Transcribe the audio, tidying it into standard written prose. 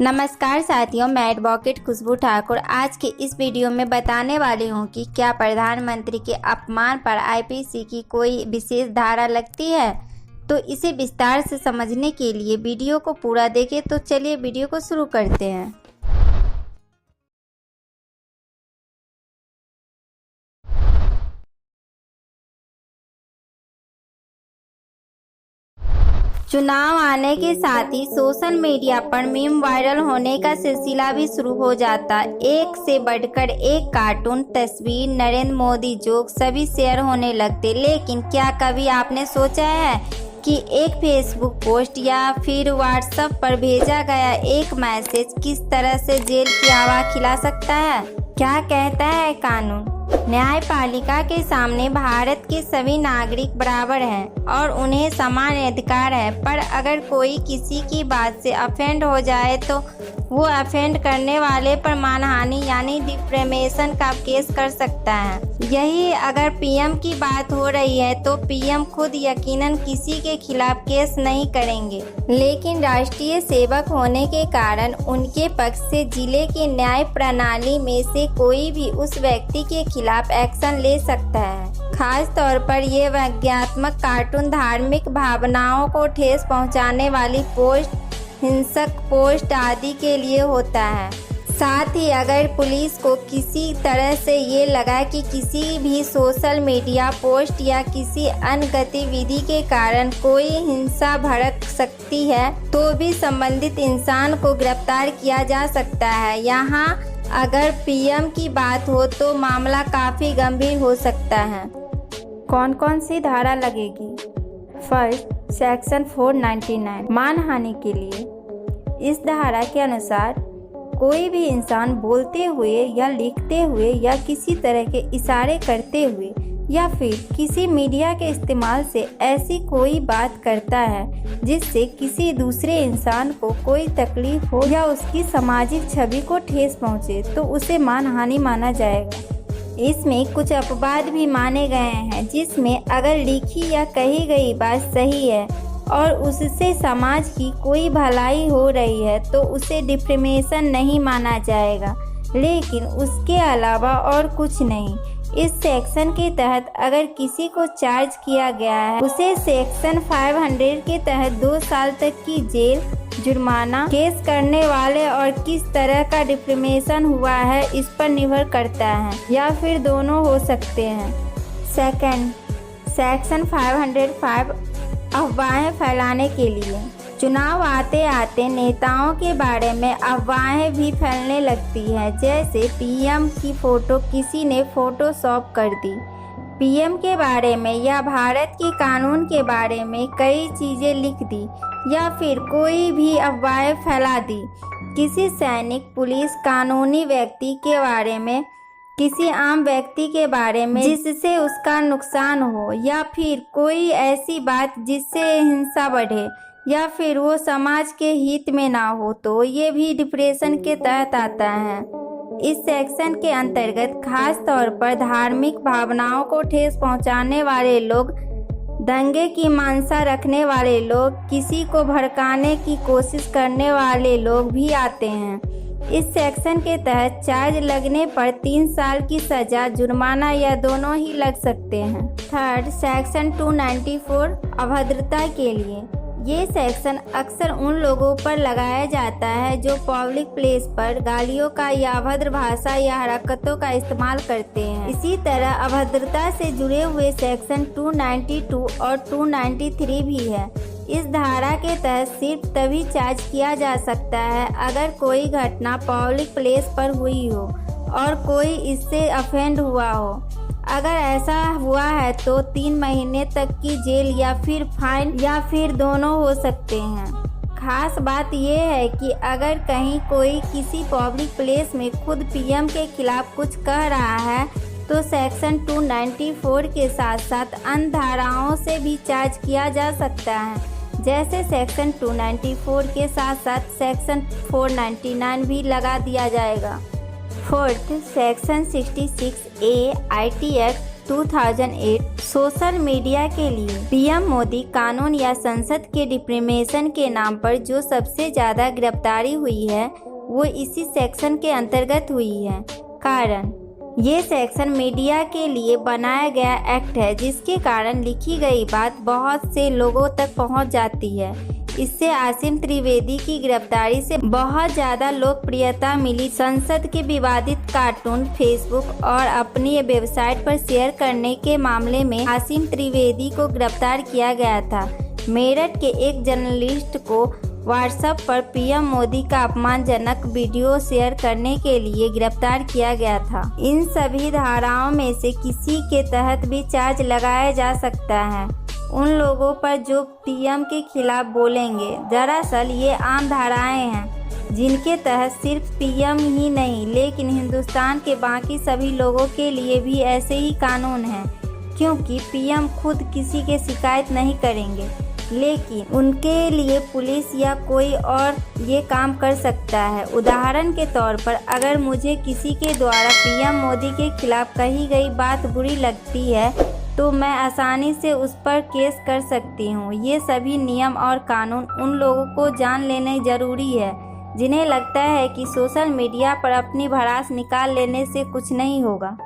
नमस्कार साथियों, मैं एडवोकेट खुशबू ठाकुर आज के इस वीडियो में बताने वाली हूं कि क्या प्रधानमंत्री के अपमान पर आईपीसी की कोई विशेष धारा लगती है। तो इसे विस्तार से समझने के लिए वीडियो को पूरा देखें। तो चलिए वीडियो को शुरू करते हैं। चुनाव आने के साथ ही सोशल मीडिया पर मीम वायरल होने का सिलसिला भी शुरू हो जाता। एक से बढ़कर एक कार्टून, तस्वीर, नरेंद्र मोदी जोक सभी शेयर होने लगते। लेकिन क्या कभी आपने सोचा है कि एक फेसबुक पोस्ट या फिर व्हाट्सएप पर भेजा गया एक मैसेज किस तरह से जेल की हवा खिला सकता है? क्या कहता है कानून? न्यायपालिका के सामने भारत के सभी नागरिक बराबर हैं और उन्हें समान अधिकार है। पर अगर कोई किसी की बात से ऑफेंड हो जाए तो वो ऑफेंड करने वाले पर मानहानि यानी डिफेमेशन का केस कर सकता है। यही अगर पीएम की बात हो रही है तो पीएम खुद यकीनन किसी के खिलाफ केस नहीं करेंगे, लेकिन राष्ट्रीय सेवक होने के कारण उनके पक्ष से जिले की न्याय प्रणाली में से कोई भी उस व्यक्ति के खिलाफ एक्शन ले सकता है। खास तौर पर ये व्यंग्यात्मक कार्टून धार्मिक भावनाओं को ठेस पहुंचाने वाली पोस्ट, हिंसक पोस्ट आदि के लिए होता है। साथ ही अगर पुलिस को किसी तरह से ये लगा कि किसी भी सोशल मीडिया पोस्ट या किसी अन्य गतिविधि के कारण कोई हिंसा भड़क सकती है तो भी संबंधित इंसान को गिरफ्तार किया जा सकता है। यहाँ अगर पीएम की बात हो तो मामला काफ़ी गंभीर हो सकता है। कौन कौन सी धारा लगेगी? फर्स्ट, सेक्शन 499 मानहानि के लिए। इस धारा के अनुसार कोई भी इंसान बोलते हुए या लिखते हुए या किसी तरह के इशारे करते हुए या फिर किसी मीडिया के इस्तेमाल से ऐसी कोई बात करता है जिससे किसी दूसरे इंसान को कोई तकलीफ हो या उसकी सामाजिक छवि को ठेस पहुंचे तो उसे मानहानि माना जाएगा। इसमें कुछ अपवाद भी माने गए हैं, जिसमें अगर लिखी या कही गई बात सही है और उससे समाज की कोई भलाई हो रही है तो उसे डिफेमेशन नहीं माना जाएगा, लेकिन उसके अलावा और कुछ नहीं। इस सेक्शन के तहत अगर किसी को चार्ज किया गया है उसे सेक्शन 500 के तहत 2 साल तक की जेल, जुर्माना, केस करने वाले और किस तरह का डिफेमेशन हुआ है इस पर निर्भर करता है, या फिर दोनों हो सकते हैं। सेकंड, सेक्शन 505 अफवाहें फैलाने के लिए। चुनाव आते आते नेताओं के बारे में अफवाहें भी फैलने लगती है, जैसे पीएम की फ़ोटो किसी ने फोटोशॉप कर दी, पीएम के बारे में या भारत के कानून के बारे में कई चीज़ें लिख दी, या फिर कोई भी अफवाहें फैला दी किसी सैनिक, पुलिस, कानूनी व्यक्ति के बारे में, किसी आम व्यक्ति के बारे में जिससे उसका नुकसान हो, या फिर कोई ऐसी बात जिससे हिंसा बढ़े या फिर वो समाज के हित में ना हो, तो ये भी डिप्रेशन के तहत आता है। इस सेक्शन के अंतर्गत खास तौर पर धार्मिक भावनाओं को ठेस पहुंचाने वाले लोग, दंगे की मानसा रखने वाले लोग, किसी को भड़काने की कोशिश करने वाले लोग भी आते हैं। इस सेक्शन के तहत चार्ज लगने पर 3 साल की सजा, जुर्माना या दोनों ही लग सकते हैं। थर्ड, सेक्शन 294 अभद्रता के लिए। ये सेक्शन अक्सर उन लोगों पर लगाया जाता है जो पब्लिक प्लेस पर गालियों का या अभद्र भाषा या हरकतों का इस्तेमाल करते हैं। इसी तरह अभद्रता से जुड़े हुए सेक्शन 292 और 293 भी है। इस धारा के तहत सिर्फ तभी चार्ज किया जा सकता है अगर कोई घटना पब्लिक प्लेस पर हुई हो और कोई इससे ऑफेंड हुआ हो। अगर ऐसा हुआ है तो 3 महीने तक की जेल या फिर फाइन या फिर दोनों हो सकते हैं। खास बात यह है कि अगर कहीं कोई किसी पब्लिक प्लेस में खुद पीएम के खिलाफ कुछ कह रहा है तो सेक्शन 294 के साथ साथ अन्य धाराओं से भी चार्ज किया जा सकता है, जैसे सेक्शन 294 के साथ साथ सेक्शन 499 भी लगा दिया जाएगा। Fourth, section 66A IT act 2008 social media के लिए पीएम मोदी कानून या संसद के डिफेमेशन के नाम पर जो सबसे ज्यादा गिरफ्तारी हुई है वो इसी सेक्शन के अंतर्गत हुई है। कारण ये सेक्शन मीडिया के लिए बनाया गया एक्ट है, जिसके कारण लिखी गई बात बहुत से लोगों तक पहुंच जाती है। इससे आसिम त्रिवेदी की गिरफ्तारी से बहुत ज़्यादा लोकप्रियता मिली। संसद के विवादित कार्टून फेसबुक और अपनी वेबसाइट पर शेयर करने के मामले में आसिम त्रिवेदी को गिरफ्तार किया गया था। मेरठ के एक जर्नलिस्ट को व्हाट्सएप पर पीएम मोदी का अपमानजनक वीडियो शेयर करने के लिए गिरफ्तार किया गया था। इन सभी धाराओं में से किसी के तहत भी चार्ज लगाया जा सकता है उन लोगों पर जो पीएम के खिलाफ बोलेंगे। दरअसल ये आम धाराएं हैं जिनके तहत सिर्फ पीएम ही नहीं लेकिन हिंदुस्तान के बाकी सभी लोगों के लिए भी ऐसे ही कानून हैं, क्योंकि पीएम खुद किसी के शिकायत नहीं करेंगे लेकिन उनके लिए पुलिस या कोई और ये काम कर सकता है। उदाहरण के तौर पर अगर मुझे किसी के द्वारा पीएम मोदी के खिलाफ कही गई बात बुरी लगती है तो मैं आसानी से उस पर केस कर सकती हूँ। ये सभी नियम और कानून उन लोगों को जान लेने जरूरी है जिन्हें लगता है कि सोशल मीडिया पर अपनी भड़ास निकाल लेने से कुछ नहीं होगा।